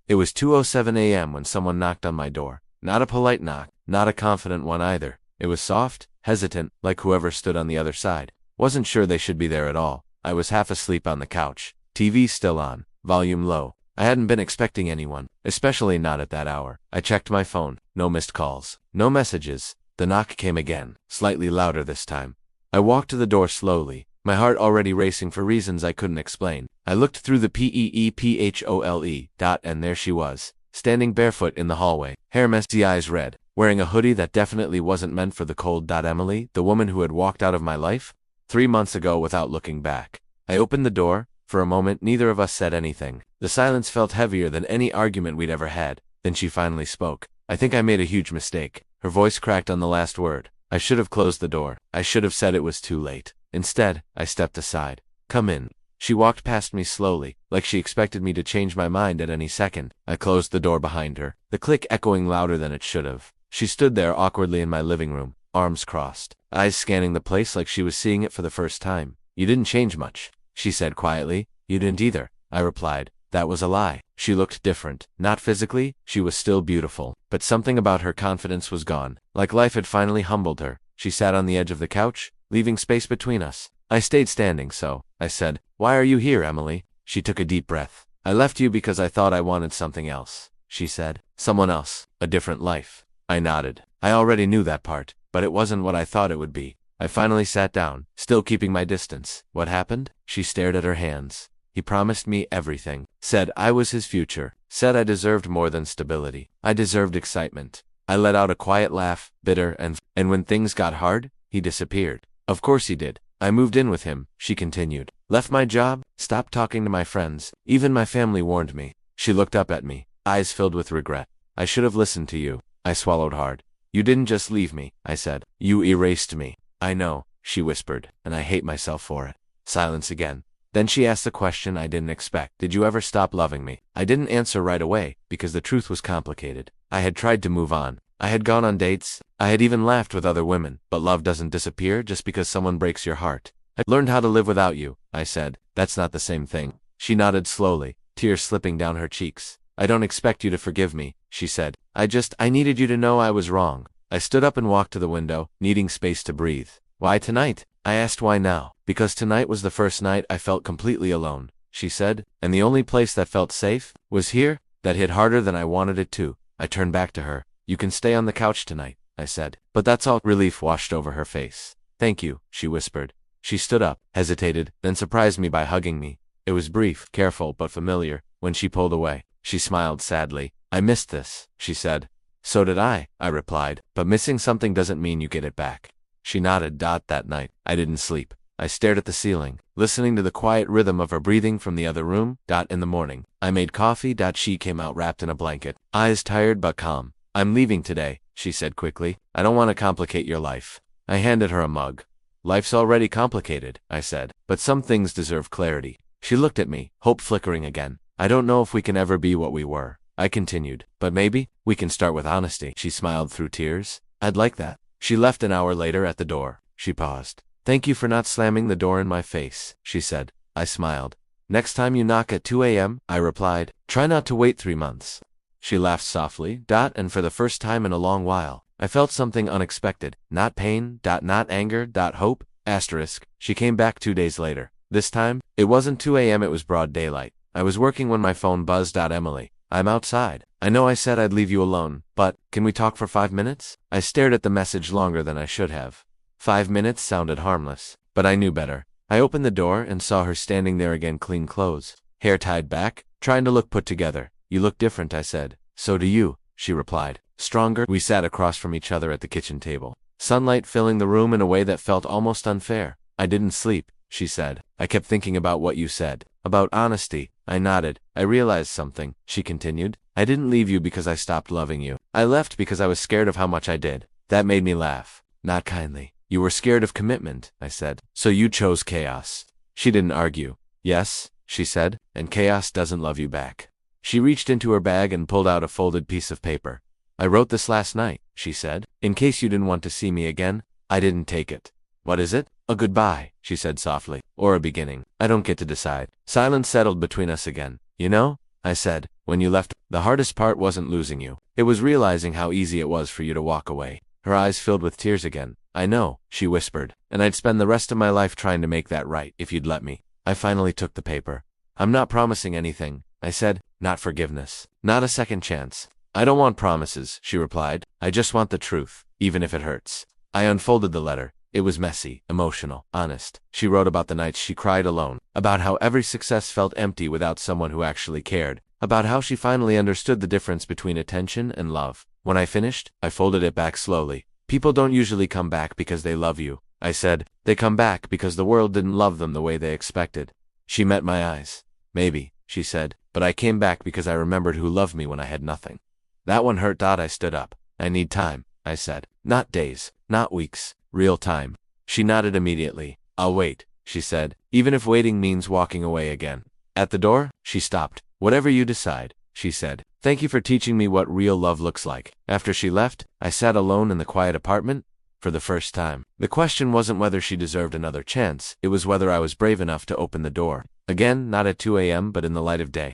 It was 2:07 a.m. when someone knocked on my door. Not a polite knock, not a confident one either. It was soft, hesitant, like whoever stood on the other side wasn't sure they should be there at all. I was half asleep on the couch, TV still on, volume low. I hadn't been expecting anyone, especially not at that hour. I checked my phone. No missed calls. No messages. The knock came again, slightly louder this time. I walked to the door slowly, my heart already racing for reasons I couldn't explain. I looked through the peephole dot and there she was, standing barefoot in the hallway, hair messy, eyes red, wearing a hoodie that definitely wasn't meant for the cold. Emily, the woman who had walked out of my life 3 months ago without looking back. I opened the door. For a moment, neither of us said anything. The silence felt heavier than any argument we'd ever had. Then she finally spoke. I think I made a huge mistake. Her voice cracked on the last word. I should have closed the door. I should have said it was too late. Instead, I stepped aside. Come in. She walked past me slowly, like she expected me to change my mind at any second. I closed the door behind her, the click echoing louder than it should have. She stood there awkwardly in my living room, arms crossed, eyes scanning the place like she was seeing it for the first time. You didn't change much, she said quietly. You didn't either, I replied. That was a lie. She looked different. Not physically, she was still beautiful, but something about her confidence was gone, like life had finally humbled her. She sat on the edge of the couch, leaving space between us. I stayed standing, so I said, "Why are you here, Emily?" She took a deep breath. "I left you because I thought I wanted something else," she said. "Someone else, a different life." I nodded. I already knew that part, but it wasn't what I thought it would be. I finally sat down, still keeping my distance. What happened? She stared at her hands. He promised me everything, said I was his future, said I deserved more than stability. I deserved excitement. I let out a quiet laugh, bitter and when things got hard, he disappeared. Of course he did. I moved in with him, she continued. Left my job, stopped talking to my friends. Even my family warned me. She looked up at me, eyes filled with regret. I should have listened to you. I swallowed hard. You didn't just leave me, I said. You erased me. I know, she whispered, and I hate myself for it. Silence again. Then she asked the question I didn't expect. Did you ever stop loving me? I didn't answer right away, because the truth was complicated. I had tried to move on. I had gone on dates. I had even laughed with other women. But love doesn't disappear just because someone breaks your heart. I learned how to live without you, I said. That's not the same thing. She nodded slowly, tears slipping down her cheeks. I don't expect you to forgive me, she said. I needed you to know I was wrong. I stood up and walked to the window, needing space to breathe. Why tonight? I asked why now. Because tonight was the first night I felt completely alone, she said, and the only place that felt safe was here. That hit harder than I wanted it to. I turned back to her. You can stay on the couch tonight, I said. But that's all. Relief washed over her face. Thank you, she whispered. She stood up, hesitated, then surprised me by hugging me. It was brief, careful, but familiar. When she pulled away, she smiled sadly. I missed this, she said. So did I replied. But missing something doesn't mean you get it back. She nodded. That night, I didn't sleep. I stared at the ceiling, listening to the quiet rhythm of her breathing from the other room. In the morning, I made coffee. She came out wrapped in a blanket, eyes tired but calm. I'm leaving today, she said quickly. I don't want to complicate your life. I handed her a mug. Life's already complicated, I said, but some things deserve clarity. She looked at me, hope flickering again. I don't know if we can ever be what we were, I continued, but maybe we can start with honesty. She smiled through tears. I'd like that. She left an hour later. At the door, she paused. Thank you for not slamming the door in my face, she said. I smiled. Next time you knock at 2 a.m., I replied. Try not to wait 3 months. She laughed softly. And for the first time in a long while, I felt something unexpected. Not pain. Not anger. Hope. Asterisk. She came back 2 days later. This time, it wasn't 2 a.m., it was broad daylight. I was working when my phone buzzed. Emily, I'm outside. I know I said I'd leave you alone, but can we talk for 5 minutes? I stared at the message longer than I should have. 5 minutes sounded harmless, but I knew better. I opened the door and saw her standing there again, clean clothes, hair tied back, trying to look put together. You look different, I said. So do you, she replied. Stronger. We sat across from each other at the kitchen table, sunlight filling the room in a way that felt almost unfair. I didn't sleep, she said. I kept thinking about what you said, about honesty. I nodded. I realized something, she continued. I didn't leave you because I stopped loving you. I left because I was scared of how much I did. That made me laugh. Not kindly. You were scared of commitment, I said. So you chose chaos. She didn't argue. Yes, she said, and chaos doesn't love you back. She reached into her bag and pulled out a folded piece of paper. I wrote this last night, she said, in case you didn't want to see me again. I didn't take it. What is it? A goodbye, she said softly. Or a beginning. I don't get to decide. Silence settled between us again. You know, I said, When you left, the hardest part wasn't losing you. It was realizing how easy it was for you to walk away. Her eyes filled with tears again. I know, she whispered, and I'd spend the rest of my life trying to make that right, if you'd let me. I finally took the paper. I'm not promising anything, I said, not forgiveness, not a second chance. I don't want promises, she replied. I just want the truth, even if it hurts. I unfolded the letter. It was messy, emotional, honest. She wrote about the nights she cried alone, about how every success felt empty without someone who actually cared, about how she finally understood the difference between attention and love. When I finished, I folded it back slowly. People don't usually come back because they love you, I said. They come back because the world didn't love them the way they expected. She met my eyes. Maybe, she said, but I came back because I remembered who loved me when I had nothing. That one hurt. I stood up. I need time, I said. Not days, not weeks, real time. She nodded immediately. I'll wait, she said, even if waiting means walking away again. At the door, she stopped. Whatever you decide, she said. Thank you for teaching me what real love looks like. After she left, I sat alone in the quiet apartment for the first time. The question wasn't whether she deserved another chance, it was whether I was brave enough to open the door. Again, not at 2 a.m., but in the light of day.